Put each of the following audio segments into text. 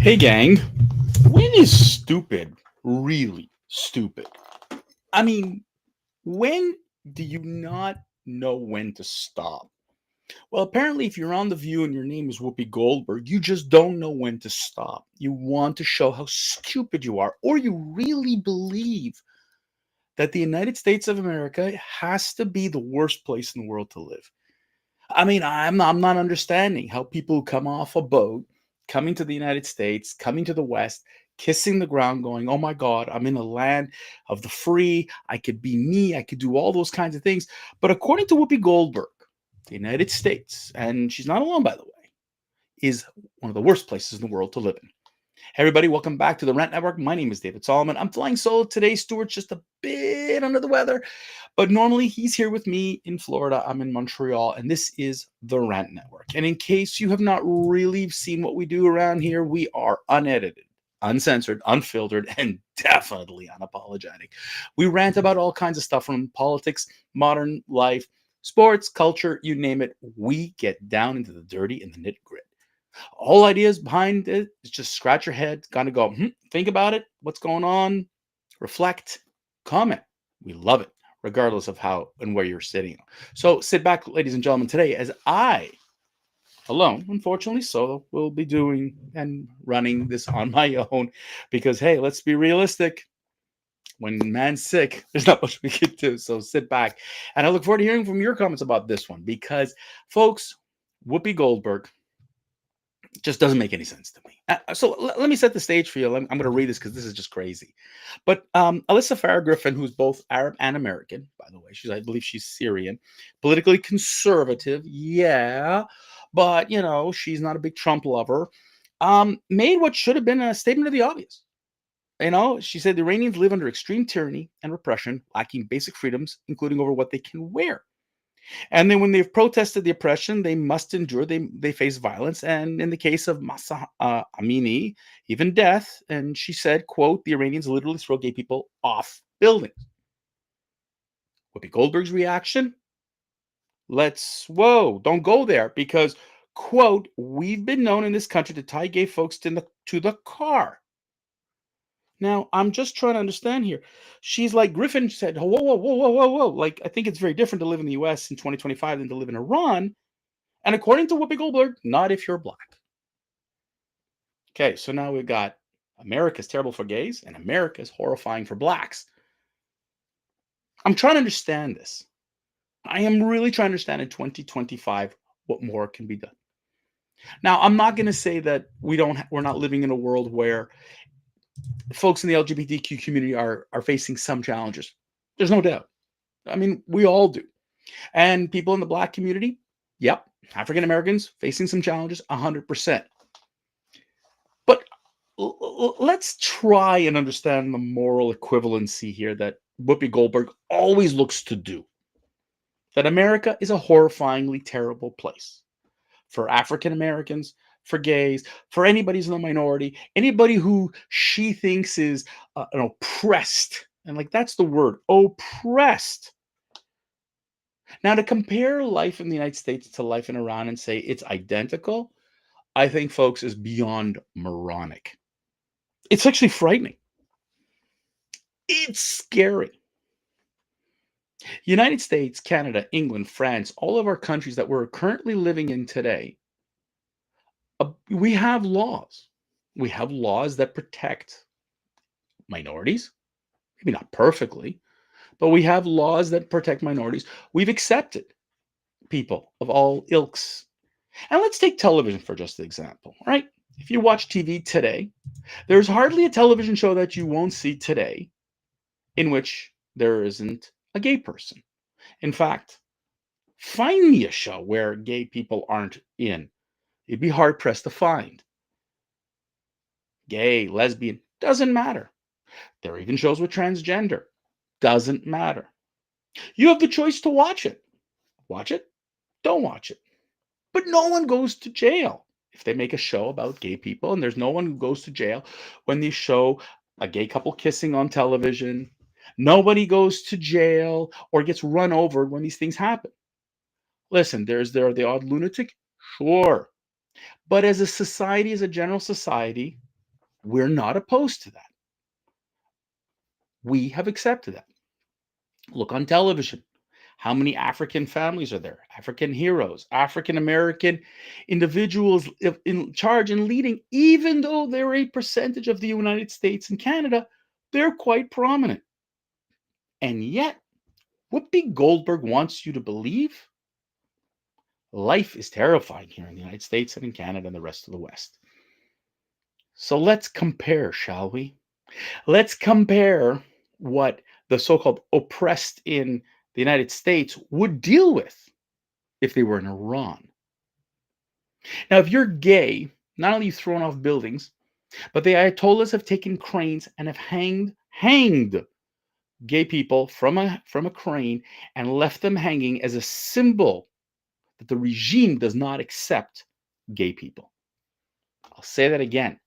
Hey, gang. When is stupid really stupid? I mean, when do you not know when to stop? Well, apparently, if you're on The View and your name is Whoopi Goldberg, you just don't know when to stop. You want to show how stupid you are, or you really believe that the United States of America has to be the worst place in the world to live. I mean, I'm not understanding how people who come off a boat, coming to the United States, coming to the West, kissing the ground, going, "Oh my God, I'm in the land of the free. I could be me. I could do all those kinds of things." But according to Whoopi Goldberg, the United States, and she's not alone, by the way, is one of the worst places in the world to live in. Hey everybody, welcome back to the Rent Network. My name is David Solomon. I'm flying solo today. Stuart's just a bit under the weather, but normally he's here with me in Florida. I'm in Montreal, and this is the Rent Network. And in case you have not really seen what we do around here, we are unedited, uncensored, unfiltered, and definitely unapologetic. We rant about all kinds of stuff from politics, modern life, sports, culture, you name it. We get down into the dirty and the nit grit. Whole ideas behind it is just scratch your head, kind of go, think about it, what's going on, reflect, comment. We love it, regardless of how and where you're sitting. So sit back, ladies and gentlemen, today as I, alone, unfortunately solo, will be doing and running this on my own because, hey, let's be realistic. When man's sick, there's not much we can do. So sit back. And I look forward to hearing from your comments about this one because, folks, Whoopi Goldberg just doesn't make any sense to me. So let me set the stage for you. I'm going to read this because this is just crazy. But Alyssa Farah Griffin, who's both Arab and American, by the way, I believe she's Syrian, politically conservative, yeah, but she's not a big Trump lover. Made what should have been a statement of the obvious. She said the Iranians live under extreme tyranny and repression, lacking basic freedoms, including over what they can wear. And then when they've protested the oppression, they must endure. They face violence, and in the case of Masa Amini, even death. And she said, "quote The Iranians literally throw gay people off buildings." Whoopi Goldberg's reaction: whoa, don't go there because, quote, "we've been known in this country to tie gay folks to the car." Now, I'm just trying to understand here. She's like Griffin said, whoa, whoa, whoa, whoa, whoa, whoa. Like, I think it's very different to live in the US in 2025 than to live in Iran. And according to Whoopi Goldberg, not if you're black. Okay, so now we've got America's terrible for gays and America's horrifying for blacks. I'm trying to understand this. I am really trying to understand in 2025 what more can be done. Now, I'm not going to say that we're not living in a world where folks in the LGBTQ community are facing some challenges. There's no doubt. I mean, we all do. And people in the black community, yep, African Americans facing some challenges, 100%. But let's try and understand the moral equivalency here that Whoopi Goldberg always looks to do. That America is a horrifyingly terrible place for African Americans, for gays, for anybody who's in the minority, anybody who she thinks is an oppressed, and like that's the word, oppressed. Now, to compare life in the United States to life in Iran and say it's identical, I think, folks, is beyond moronic. It's actually frightening. It's scary. United States, Canada, England, France, all of our countries that we're currently living in today, we have laws. We have laws that protect minorities, maybe not perfectly, but we have laws that protect minorities. We've accepted people of all ilks. And let's take television for just an example, right? If you watch TV today, there's hardly a television show that you won't see today in which there isn't a gay person. In fact, find me a show where gay people aren't in. You'd be hard pressed to find. Gay, lesbian, doesn't matter. There are even shows with transgender. Doesn't matter. You have the choice to watch it. Watch it, don't watch it. But no one goes to jail if they make a show about gay people, and there's no one who goes to jail when they show a gay couple kissing on television. Nobody goes to jail or gets run over when these things happen. Listen, there the odd lunatic, sure. But as a society, as a general society, We're not opposed to that. We have accepted that. Look on television. How many African families are there? African heroes, African American individuals in charge and leading, even though they're a percentage of the United States and Canada, they're quite prominent. And yet, Whoopi Goldberg wants you to believe life is terrifying here in the United States and in Canada and the rest of the West. So let's compare, shall we? Let's compare what the so called oppressed in the United States would deal with if they were in Iran. Now, if you're gay, not only are you thrown off buildings, but the Ayatollahs have taken cranes and have hanged gay people from a crane and left them hanging as a symbol that the regime does not accept gay people. I'll say that again.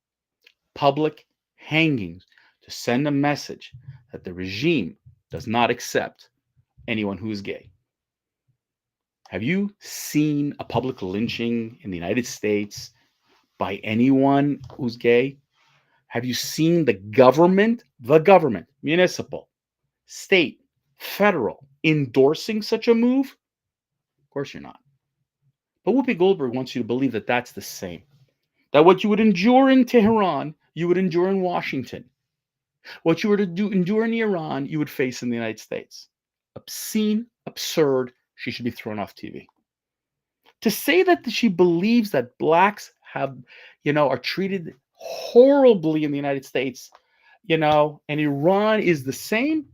Public hangings to send a message that the regime does not accept anyone who is gay. Have you seen a public lynching in the United States by anyone who's gay? Have you seen the government, municipal, state, federal, endorsing such a move? Of course you're not. But Whoopi Goldberg wants you to believe that that's the same. That what you would endure in Tehran, you would endure in Washington. What you were to endure in Iran, you would face in the United States. Obscene, absurd. She should be thrown off TV. To say that she believes that blacks are treated horribly in the United States, and Iran is the same.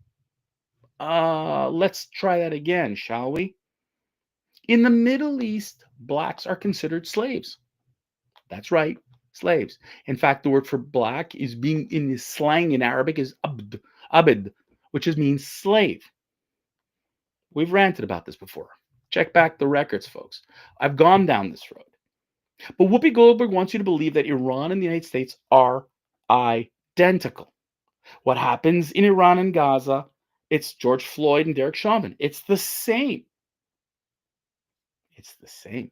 Let's try that again, shall we? In the Middle East, blacks are considered slaves. That's right, slaves. In fact, the word for black is being in slang in Arabic is abd, which means slave. We've ranted about this before. Check back the records, folks. I've gone down this road. But Whoopi Goldberg wants you to believe that Iran and the United States are identical. What happens in Iran and Gaza, it's George Floyd and Derek Chauvin. It's the same. It's the same.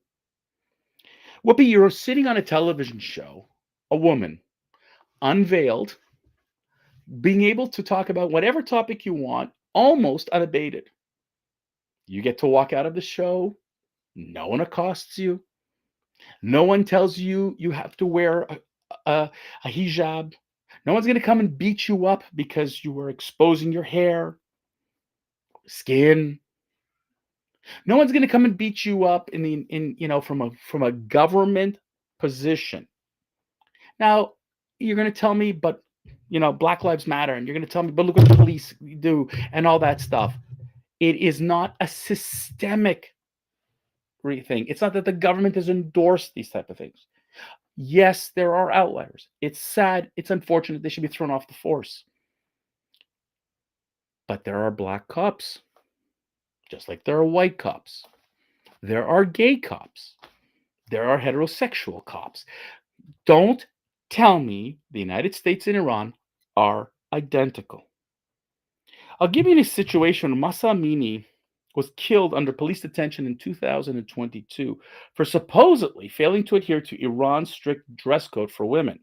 Whoopi, you're sitting on a television show, a woman, unveiled, being able to talk about whatever topic you want, almost unabated. You get to walk out of the show. No one accosts you. No one tells you you have to wear a hijab. No one's going to come and beat you up because you were exposing your hair, skin. No one's going to come and beat you up from a government position. Now, you're going to tell me, but Black Lives Matter, and you're going to tell me, but look what the police do and all that stuff. It is not a systemic thing. It's not that the government has endorsed these type of things. Yes, there are outliers. It's sad. It's unfortunate. They should be thrown off the force. But there are black cops, just like there are white cops. There are gay cops. There are heterosexual cops. Don't tell me the United States and Iran are identical. I'll give you a situation when Mahsa Amini was killed under police detention in 2022 for supposedly failing to adhere to Iran's strict dress code for women.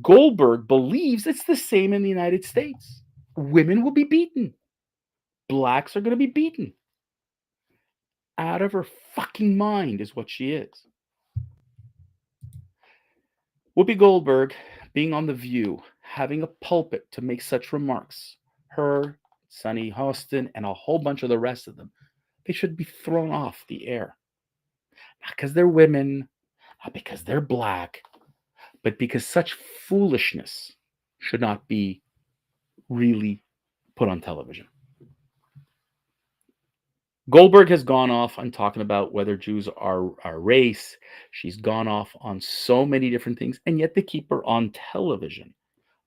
Goldberg believes it's the same in the United States. Women will be beaten. Blacks are going to be beaten. Out of her fucking mind is what she is. Whoopi Goldberg being on The View, having a pulpit to make such remarks. Her, Sunny Hostin, and a whole bunch of the rest of them, they should be thrown off the air. Not because they're women, not because they're black, but because such foolishness should not be really put on television. Goldberg has gone off on talking about whether Jews are race. She's gone off on so many different things, and yet they keep her on television.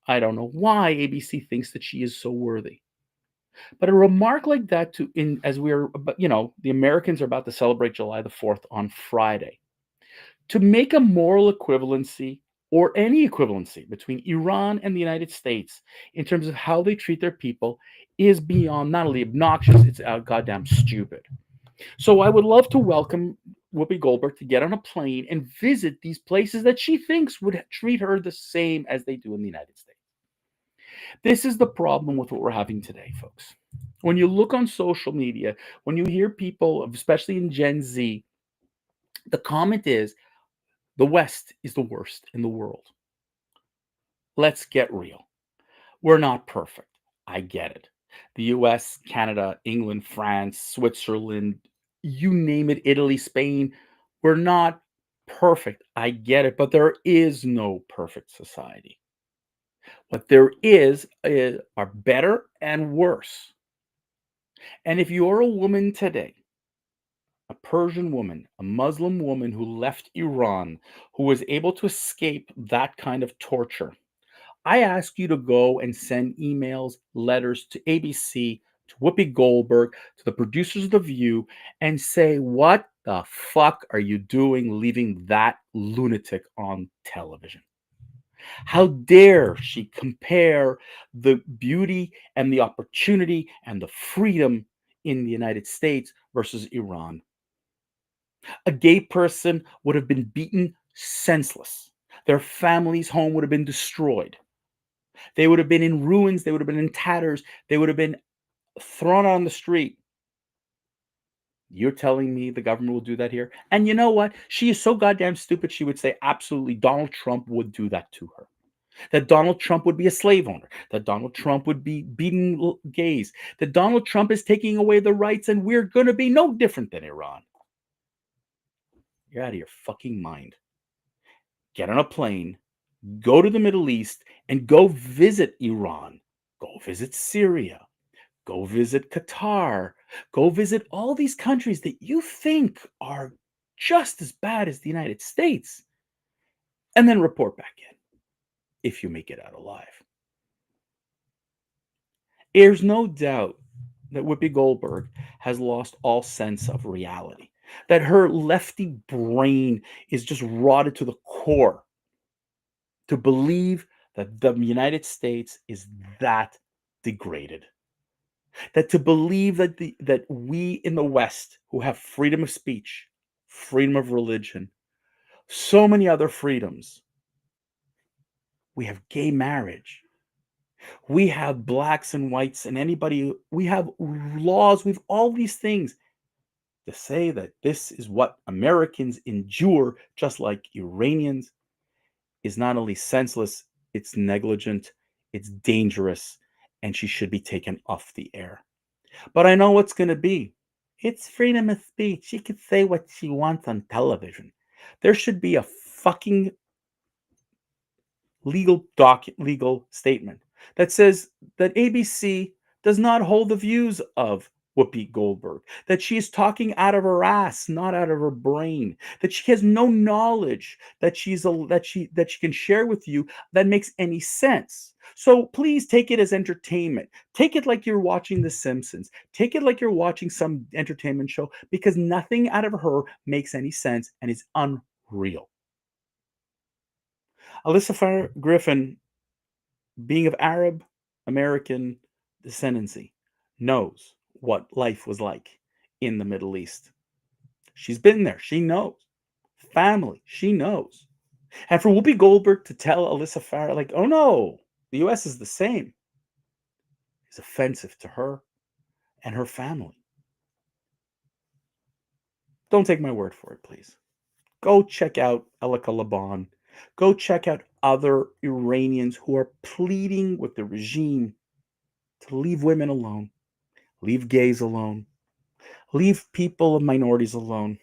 I don't know why ABC thinks that she is so worthy. But a remark like that, the Americans are about to celebrate July the 4th on Friday. To make a moral equivalency or any equivalency between Iran and the United States in terms of how they treat their people is beyond not only obnoxious, it's goddamn stupid. So I would love to welcome Whoopi Goldberg to get on a plane and visit these places that she thinks would treat her the same as they do in the United States. This is the problem with what we're having today, folks. When you look on social media, when you hear people, especially in Gen Z, the comment is the West is the worst in the world. Let's get real. We're not perfect. I get it. The US, Canada, England, France, Switzerland, you name it, Italy, Spain, we're not perfect. I get it. But there is no perfect society. What there is are better and worse. And if you're a woman today, a Persian woman, a Muslim woman who left Iran, who was able to escape that kind of torture, I ask you to go and send emails, letters to ABC, to Whoopi Goldberg, to the producers of The View, and say, what the fuck are you doing leaving that lunatic on television? How dare she compare the beauty and the opportunity and the freedom in the United States versus Iran? A gay person would have been beaten senseless. Their family's home would have been destroyed. They would have been in ruins. They would have been in tatters. They would have been thrown on the street. You're telling me the government will do that here? And you know what? She is so goddamn stupid, she would say absolutely Donald Trump would do that to her. That Donald Trump would be a slave owner. That Donald Trump would be beating gays. That Donald Trump is taking away the rights and we're going to be no different than Iran. You're out of your fucking mind. Get on a plane, go to the Middle East, and go visit Iran. Go visit Syria. Go visit Qatar. Go visit all these countries that you think are just as bad as the United States. And then report back in if you make it out alive. There's no doubt that Whoopi Goldberg has lost all sense of reality, that her lefty brain is just rotted to the core to believe that the United States is that degraded. That to believe that we in the West who have freedom of speech, freedom of religion, so many other freedoms, we have gay marriage, we have blacks and whites and anybody, we have laws, we've all these things. To say that this is what Americans endure, just like Iranians, is not only senseless, it's negligent, it's dangerous, and she should be taken off the air. But I know what's going to be. It's freedom of speech. She could say what she wants on television. There should be a fucking legal statement that says that ABC does not hold the views of Whoopi Goldberg, that she is talking out of her ass, not out of her brain, that she has no knowledge that she can share with you that makes any sense. So please take it as entertainment. Take it like you're watching The Simpsons. Take it like you're watching some entertainment show because nothing out of her makes any sense and is unreal. Alyssa Griffin, being of Arab American descendancy, knows what life was like in the Middle East. She's been there. She knows. Family, she knows. And for Whoopi Goldberg to tell Alyssa Farah, like, oh no, the US is the same, is offensive to her and her family. Don't take my word for it, please. Go check out Elika Laban. Go check out other Iranians who are pleading with the regime to leave women alone, leave gays alone, leave people of minorities alone.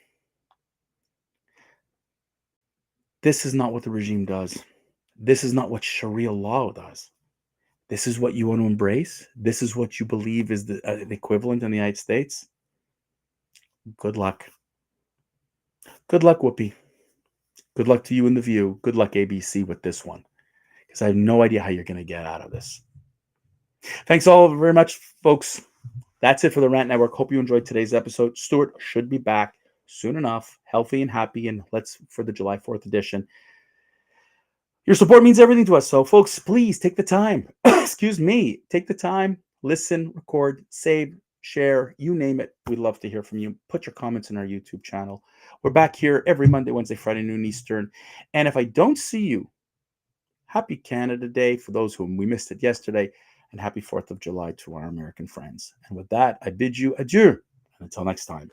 This is not what the regime does. This is not what Sharia law does. This is what you want to embrace. This is what you believe is the equivalent in the United States. Good luck. Good luck, Whoopi. Good luck to you in The View. Good luck, ABC, with this one. Because I have no idea how you're going to get out of this. Thanks all very much, folks. That's it for the Rant Network. Hope you enjoyed today's episode. Stuart should be back soon enough, healthy and happy, and let's for the July 4th edition. Your support means everything to us. So, folks, please take the time. Excuse me. Take the time, listen, record, save, share, you name it. We'd love to hear from you. Put your comments in our YouTube channel. We're back here every Monday, Wednesday, Friday, noon Eastern. And if I don't see you, happy Canada Day for those whom we missed it yesterday, and happy 4th of July to our American friends. And with that, I bid you adieu. And until next time.